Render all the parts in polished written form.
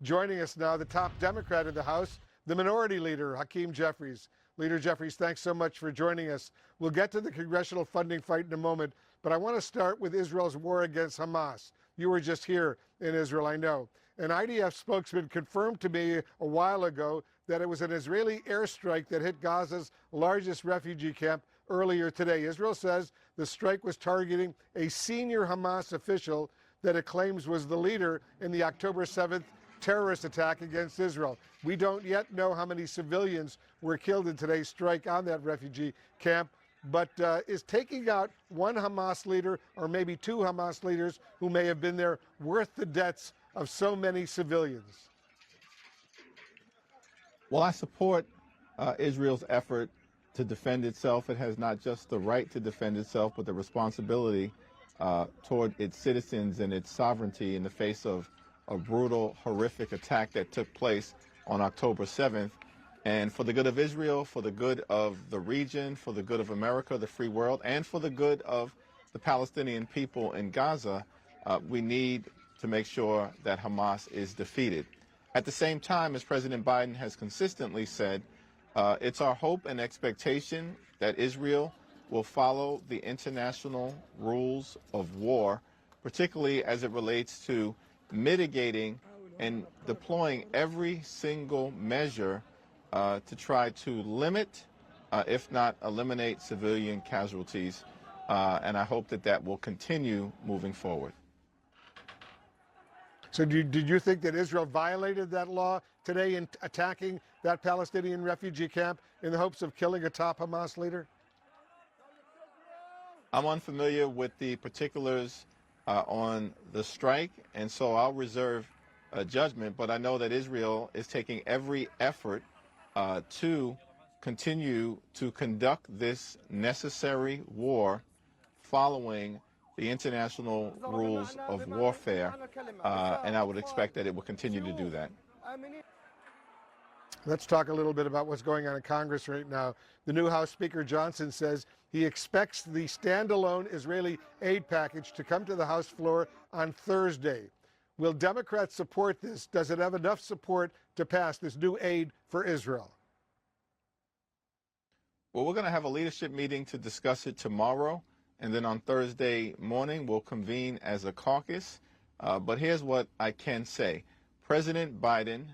Joining us now, the top Democrat in the House, the Minority Leader, Hakeem Jeffries. Leader Jeffries, thanks so much for joining us. We'll get to the congressional funding fight in a moment, but I want to start with Israel's war against Hamas. You were just here in Israel, I know. An IDF spokesman confirmed to me a while ago that it was an Israeli airstrike that hit Gaza's largest refugee camp earlier today. Israel says the strike was targeting a senior Hamas official that it claims was the leader in the October 7th terrorist attack against Israel. We don't yet know how many civilians were killed in today's strike on that refugee camp, but is taking out one Hamas leader or maybe two Hamas leaders who may have been there worth the deaths of so many civilians? Well, I support Israel's effort to defend itself. It has not just the right to defend itself, but the responsibility toward its citizens and its sovereignty in the face of a brutal, horrific attack that took place on October 7th. And for the good of Israel, for the good of the region, for the good of America, the free world, and for the good of the Palestinian people in Gaza, we need to make sure that Hamas is defeated. At the same time, as President Biden has consistently said, it's our hope and expectation that Israel will follow the international rules of war, particularly as it relates to mitigating and deploying every single measure to try to limit, if not eliminate, civilian casualties. And I hope that that will continue moving forward. So did you think that Israel violated that law today in attacking that Palestinian refugee camp in the hopes of killing a top Hamas leader? I'm unfamiliar with the particulars on the strike, and so I'll reserve judgment, but I know that Israel is taking every effort to continue to conduct this necessary war following the international rules of warfare, and I would expect that it will continue to do that. Let's talk a little bit about what's going on in Congress right now. The new House Speaker Johnson says he expects the standalone Israeli aid package to come to the House floor on Thursday. Will Democrats support this? Does it have enough support to pass this new aid for Israel? Well, we're going to have a leadership meeting to discuss it tomorrow. And then on Thursday morning, we'll convene as a caucus. But here's what I can say. President Biden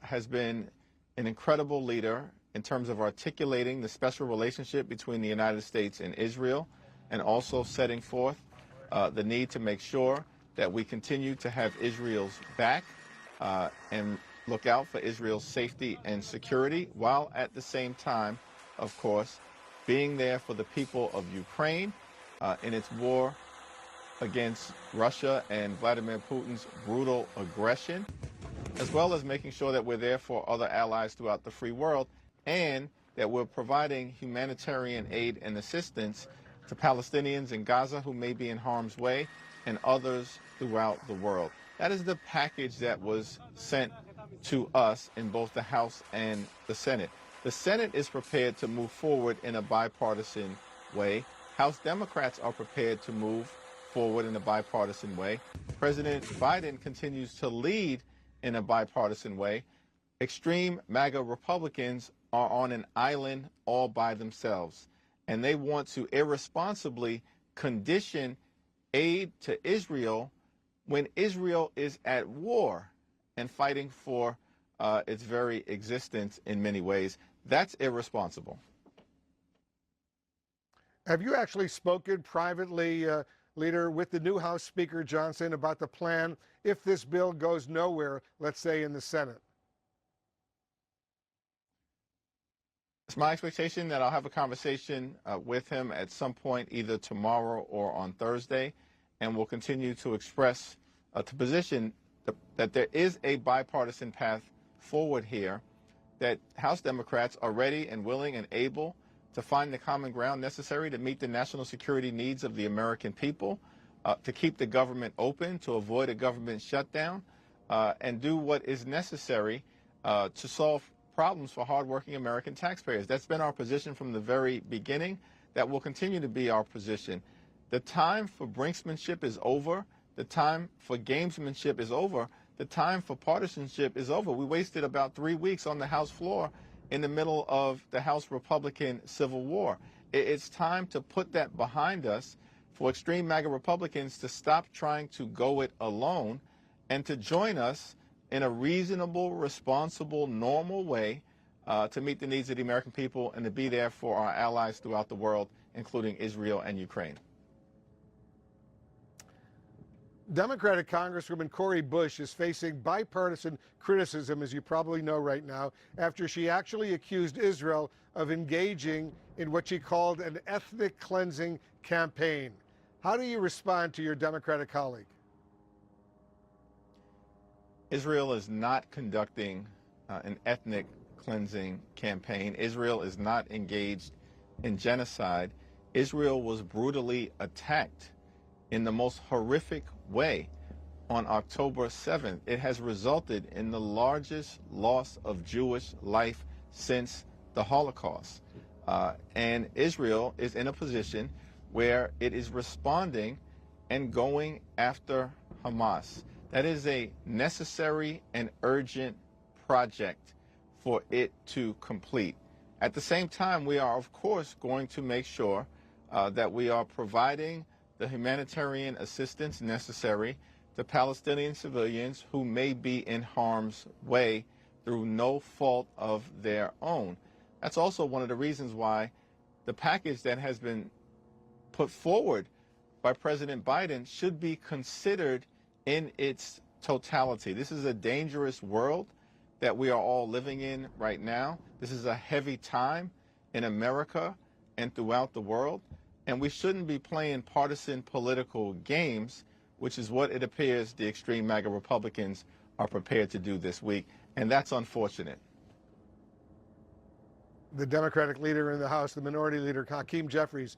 has been an incredible leader in terms of articulating the special relationship between the United States and Israel, and also setting forth the need to make sure that we continue to have Israel's back and look out for Israel's safety and security, while at the same time, of course, being there for the people of Ukraine in its war against Russia and Vladimir Putin's brutal aggression, as well as making sure that we're there for other allies throughout the free world, and that we're providing humanitarian aid and assistance to Palestinians in Gaza who may be in harm's way and others throughout the world. That is the package that was sent to us in both the House and the Senate. The Senate is prepared to move forward in a bipartisan way. House Democrats are prepared to move forward in a bipartisan way. President Biden continues to lead in a bipartisan way. Extreme MAGA Republicans are on an island all by themselves, and they want to irresponsibly condition aid to Israel when Israel is at war and fighting for its very existence in many ways. That's irresponsible. Have you actually spoken privately, Leader, with the new House Speaker Johnson about the plan if this bill goes nowhere, let's say in the Senate? It's my expectation that I'll have a conversation with him at some point, either tomorrow or on Thursday, and we'll continue to express to position that there is a bipartisan path forward here, that House Democrats are ready and willing and able to find the common ground necessary to meet the national security needs of the American people, to keep the government open, to avoid a government shutdown, and do what is necessary to solve problems for hardworking American taxpayers. That's been our position from the very beginning. That will continue to be our position. The time for brinksmanship is over. The time for gamesmanship is over. the time for partisanship is over. We wasted about 3 weeks on the House floor in the middle of the House Republican Civil War. It's time to put that behind us for extreme MAGA Republicans to stop trying to go it alone and to join us in a reasonable, responsible, normal way to meet the needs of the American people and to be there for our allies throughout the world, including Israel and Ukraine. Democratic Congresswoman Cori Bush is facing bipartisan criticism, as you probably know right now, after she actually accused Israel of engaging in what she called an ethnic cleansing campaign. How do you respond to your Democratic colleague? Israel is not conducting an ethnic cleansing campaign. Israel is not engaged in genocide. Israel was brutally attacked in the most horrific way on October 7th. It has resulted in the largest loss of Jewish life since the Holocaust. And Israel is in a position where it is responding and going after Hamas. That is a necessary and urgent project for it to complete. At the same time, we are, of course, going to make sure that we are providing the humanitarian assistance necessary to Palestinian civilians who may be in harm's way through no fault of their own. That's also one of the reasons why the package that has been put forward by President Biden should be considered in its totality. This is a dangerous world that we are all living in right now. This is a heavy time in America and throughout the world. And we shouldn't be playing partisan political games, which is what it appears the extreme MAGA Republicans are prepared to do this week. And that's unfortunate. The Democratic leader in the House, the minority leader, Hakeem Jeffries,